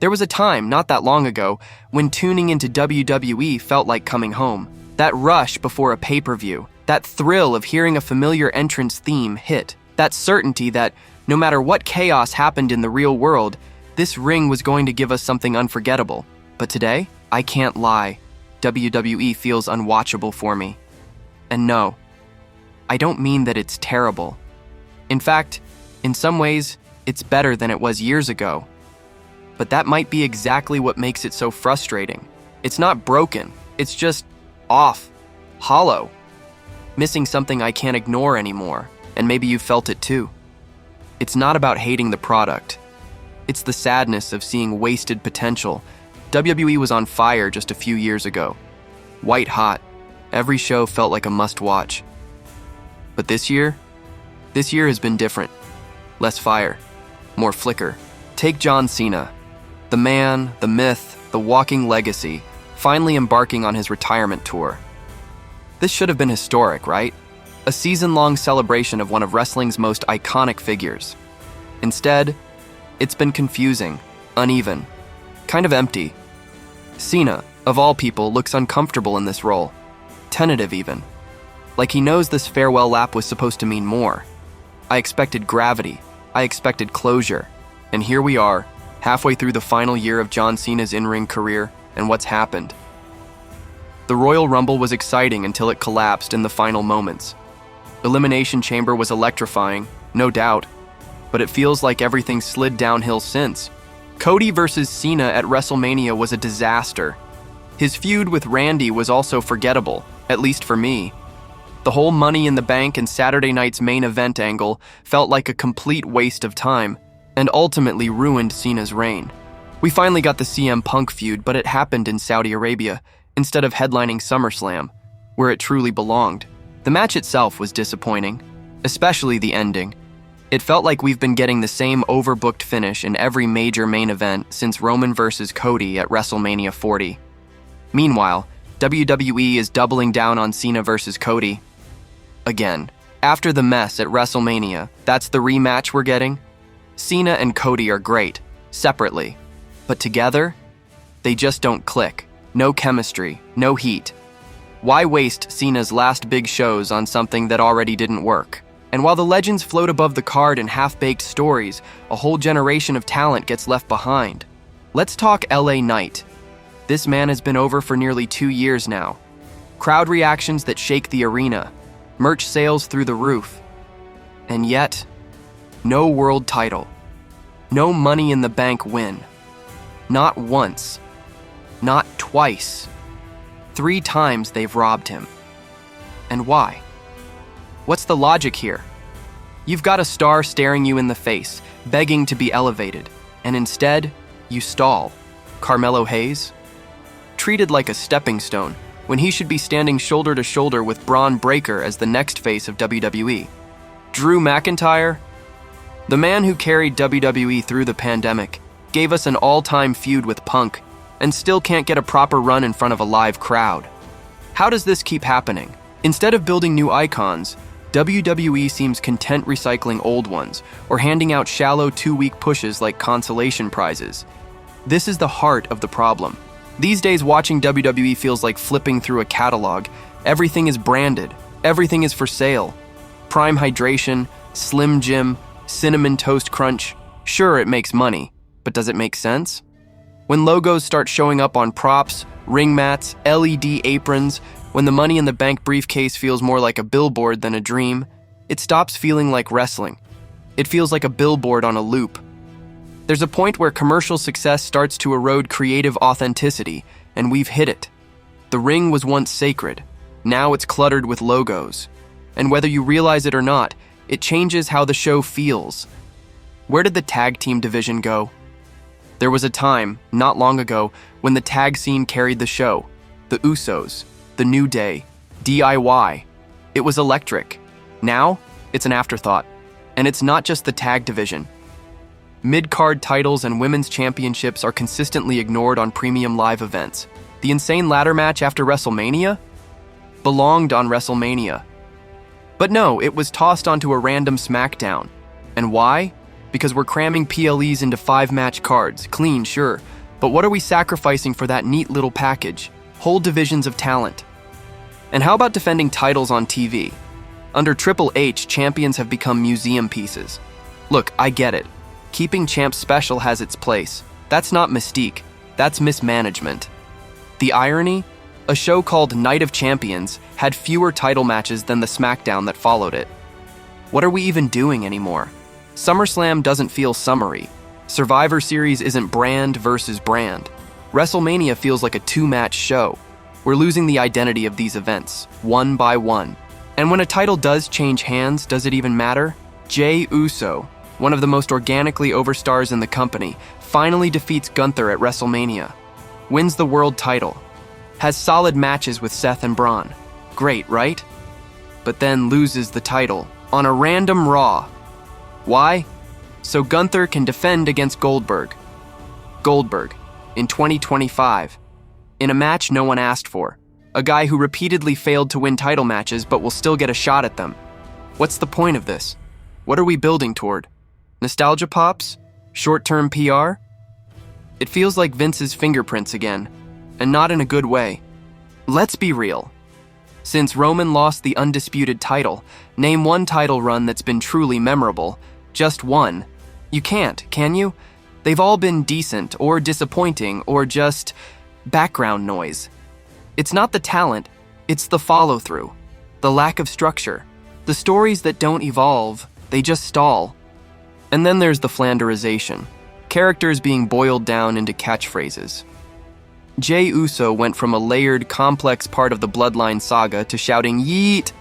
There was a time, not that long ago, when tuning into WWE felt like coming home. That rush before a pay-per-view, that thrill of hearing a familiar entrance theme hit, that certainty that, no matter what chaos happened in the real world, this ring was going to give us something unforgettable. But today, I can't lie, WWE feels unwatchable for me. And no, I don't mean that it's terrible. In fact, in some ways, it's better than it was years ago. But that might be exactly what makes it so frustrating. It's not broken, it's just off, hollow, missing something I can't ignore anymore, and maybe you felt it too. It's not about hating the product. It's the sadness of seeing wasted potential. WWE was on fire just a few years ago. White hot. Every show felt like a must-watch. But this year has been different. Less fire, more flicker. Take John Cena, the man, the myth, the walking legacy, finally embarking on his retirement tour. This should have been historic, right? A season-long celebration of one of wrestling's most iconic figures. Instead, it's been confusing, uneven, kind of empty. Cena, of all people, looks uncomfortable in this role, tentative even. Like he knows this farewell lap was supposed to mean more. I expected gravity, I expected closure, and here we are, halfway through the final year of John Cena's in-ring career, and what's happened? The Royal Rumble was exciting until it collapsed in the final moments. Elimination Chamber was electrifying, no doubt, but it feels like everything slid downhill since. Cody versus Cena at WrestleMania was a disaster. His feud with Randy was also forgettable, at least for me. The whole Money in the Bank and Saturday night's main event angle felt like a complete waste of time, and ultimately ruined Cena's reign. We finally got the CM Punk feud, but it happened in Saudi Arabia, instead of headlining SummerSlam, where it truly belonged. The match itself was disappointing, especially the ending. It felt like we've been getting the same overbooked finish in every major main event since Roman versus Cody at WrestleMania 40. Meanwhile, WWE is doubling down on Cena versus Cody. Again, after the mess at WrestleMania, that's the rematch we're getting? Cena and Cody are great, separately. But together, they just don't click. No chemistry, no heat. Why waste Cena's last big shows on something that already didn't work? And while the legends float above the card in half-baked stories, a whole generation of talent gets left behind. Let's talk LA Knight. This man has been over for nearly 2 years now. Crowd reactions that shake the arena, merch sales through the roof. And yet, no world title. No Money in the Bank win. Not once. Not twice. 3 times they've robbed him. And why? What's the logic here? You've got a star staring you in the face, begging to be elevated, and instead, you stall. Carmelo Hayes? Treated like a stepping stone, when he should be standing shoulder to shoulder with Braun Breaker as the next face of WWE. Drew McIntyre? The man who carried WWE through the pandemic, gave us an all-time feud with Punk, and still can't get a proper run in front of a live crowd. How does this keep happening? Instead of building new icons, WWE seems content recycling old ones or handing out shallow 2-week pushes like consolation prizes. This is the heart of the problem. These days, watching WWE feels like flipping through a catalog. Everything is branded. Everything is for sale. Prime Hydration, Slim Jim, Cinnamon Toast Crunch. Sure, it makes money, but does it make sense? When logos start showing up on props, ring mats, LED aprons, when the Money in the Bank briefcase feels more like a billboard than a dream, it stops feeling like wrestling. It feels like a billboard on a loop. There's a point where commercial success starts to erode creative authenticity, and we've hit it. The ring was once sacred. Now it's cluttered with logos. And whether you realize it or not, it changes how the show feels. Where did the tag team division go? There was a time, not long ago, when the tag scene carried the show. The Usos, The New Day, DIY. It was electric. Now, it's an afterthought. And it's not just the tag division. Mid-card titles and women's championships are consistently ignored on premium live events. The insane ladder match after WrestleMania? Belonged on WrestleMania. But no, it was tossed onto a random SmackDown. And why? because we're cramming PLEs into 5-match cards. Clean, sure, but what are we sacrificing for that neat little package? Whole divisions of talent. And how about defending titles on TV? Under Triple H, champions have become museum pieces. Look, I get it. Keeping champs special has its place. That's not mystique, that's mismanagement. The irony? A show called Night of Champions had fewer title matches than the SmackDown that followed it. What are we even doing anymore? SummerSlam doesn't feel summery. Survivor Series isn't brand versus brand. WrestleMania feels like a 2-match show. We're losing the identity of these events, one by one. And when a title does change hands, does it even matter? Jey Uso, one of the most organically over stars in the company, finally defeats Gunther at WrestleMania. Wins the world title. Has solid matches with Seth and Braun. Great, right? But then loses the title on a random Raw. Why? So Gunther can defend against Goldberg. Goldberg, in 2025, in a match no one asked for. A guy who repeatedly failed to win title matches but will still get a shot at them. What's the point of this? What are we building toward? Nostalgia pops? Short-term PR? It feels like Vince's fingerprints again, and not in a good way. Let's be real. Since Roman lost the undisputed title, name one title run that's been truly memorable. Just one. You can't, can you? They've all been decent, or disappointing, or just background noise. It's not the talent, it's the follow-through, the lack of structure, the stories that don't evolve, they just stall. And then there's the Flanderization, characters being boiled down into catchphrases. Jey Uso went from a layered, complex part of the Bloodline saga to shouting, "Yeet!"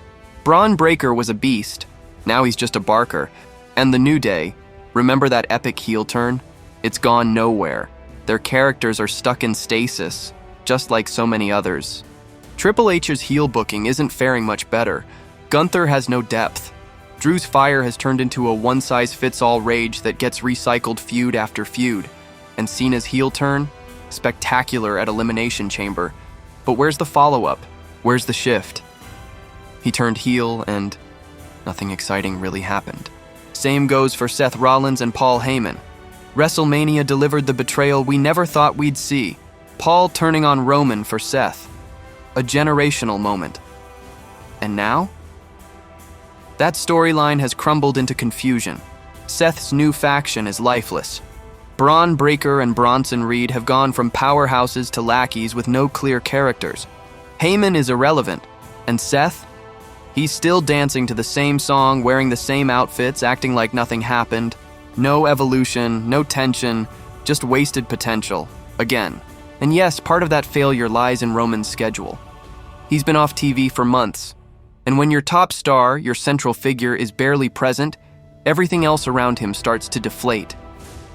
Braun Breaker was a beast, now he's just a barker. And the New Day, remember that epic heel turn? It's gone nowhere. Their characters are stuck in stasis, just like so many others. Triple H's heel booking isn't faring much better. Gunther has no depth. Drew's fire has turned into a one-size-fits-all rage that gets recycled feud after feud. And Cena's heel turn? Spectacular at Elimination Chamber. But where's the follow-up? Where's the shift? He turned heel and nothing exciting really happened. Same goes for Seth Rollins and Paul Heyman. WrestleMania delivered the betrayal we never thought we'd see. Paul turning on Roman for Seth. A generational moment. And now? That storyline has crumbled into confusion. Seth's new faction is lifeless. Braun Breaker and Bronson Reed have gone from powerhouses to lackeys with no clear characters. Heyman is irrelevant. And Seth? He's still dancing to the same song, wearing the same outfits, acting like nothing happened. No evolution, no tension, just wasted potential. Again. And yes, part of that failure lies in Roman's schedule. He's been off TV for months. And when your top star, your central figure, is barely present, everything else around him starts to deflate.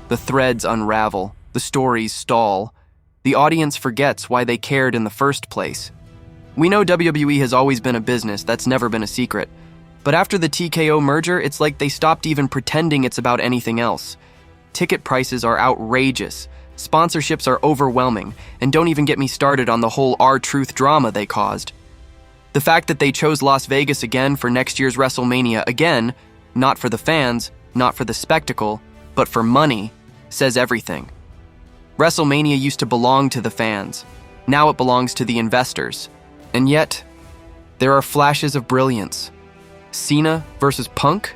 The threads unravel, the stories stall. The audience forgets why they cared in the first place. We know WWE has always been a business, that's never been a secret. But after the TKO merger, it's like they stopped even pretending it's about anything else. Ticket prices are outrageous, sponsorships are overwhelming, and don't even get me started on the whole R-Truth drama they caused. The fact that they chose Las Vegas again for next year's WrestleMania again, not for the fans, not for the spectacle, but for money, says everything. WrestleMania used to belong to the fans. Now it belongs to the investors. And yet, there are flashes of brilliance. Cena versus Punk?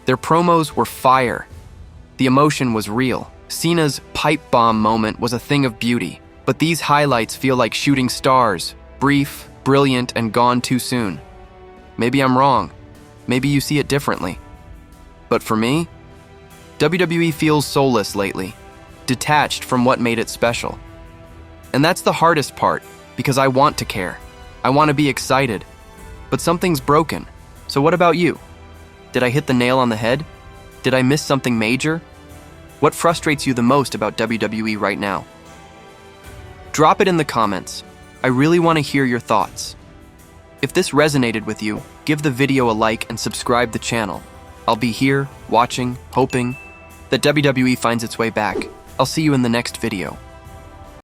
Their promos were fire. The emotion was real. Cena's pipe bomb moment was a thing of beauty. But these highlights feel like shooting stars, brief, brilliant, and gone too soon. Maybe I'm wrong. Maybe you see it differently. But for me, WWE feels soulless lately, detached from what made it special. And that's the hardest part, because I want to care. I want to be excited. But something's broken. So what about you? Did I hit the nail on the head? Did I miss something major? What frustrates you the most about WWE right now? Drop it in the comments. I really want to hear your thoughts. If this resonated with you, give the video a like and subscribe the channel. I'll be here, watching, hoping that WWE finds its way back. I'll see you in the next video.